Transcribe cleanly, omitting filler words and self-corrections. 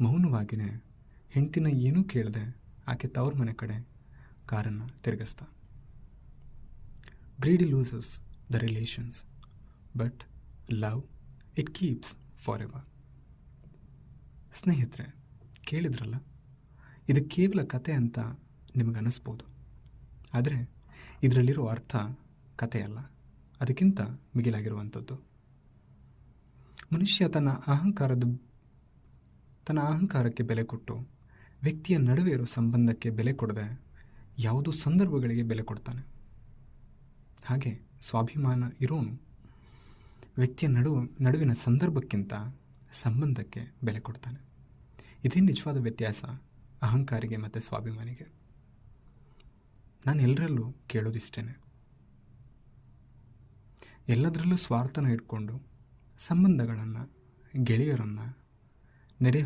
ಮೌನವಾಗಿಯೇ ಹೆಂಡ್ತಿನ ಏನೂ ಕೇಳದೆ ಆಕೆ ತವ್ರ ಮನೆ ಕಡೆ ಕಾರನ್ನು ತಿರುಗಿಸ್ದ. Greedy loses the relations but love it keeps forever. ಸ್ನೇಹಿತರೆ, ಕೇಳಿದ್ರಲ್ಲ, ಇದು ಕೇವಲ ಕತೆ ಅಂತ ನಿಮಗನ್ನಿಸ್ಬೋದು. ಆದರೆ ಇದರಲ್ಲಿರೋ ಅರ್ಥ ಕಥೆಯಲ್ಲ, ಅದಕ್ಕಿಂತ ಮಿಗಿಲಾಗಿರುವಂಥದ್ದು. ಮನುಷ್ಯ ತನ್ನ ಅಹಂಕಾರಕ್ಕೆ ಬೆಲೆ ಕೊಟ್ಟು ವ್ಯಕ್ತಿಯ ನಡುವೆ ಇರೋ ಸಂಬಂಧಕ್ಕೆ ಬೆಲೆ ಕೊಡದೆ ಯಾವುದೋ ಸಂದರ್ಭಗಳಿಗೆ ಬೆಲೆ ಕೊಡ್ತಾನೆ. ಹಾಗೆ ಸ್ವಾಭಿಮಾನ ಇರೋನು ವ್ಯಕ್ತಿಯ ನಡುವಿನ ಸಂದರ್ಭಕ್ಕಿಂತ ಸಂಬಂಧಕ್ಕೆ ಬೆಲೆ ಕೊಡ್ತಾನೆ. ಇದೇ ನಿಜವಾದ ವ್ಯತ್ಯಾಸ ಅಹಂಕಾರಿಗೆ ಮತ್ತು ಸ್ವಾಭಿಮಾನಿಗೆ. ನಾನು ಎಲ್ಲರಲ್ಲೂ ಕೇಳೋದಿಷ್ಟೇ, ಎಲ್ಲದರಲ್ಲೂ ಸ್ವಾರ್ಥನ ಇಟ್ಕೊಂಡು ಸಂಬಂಧಗಳನ್ನು, ಗೆಳೆಯರನ್ನು, ನೆರೆ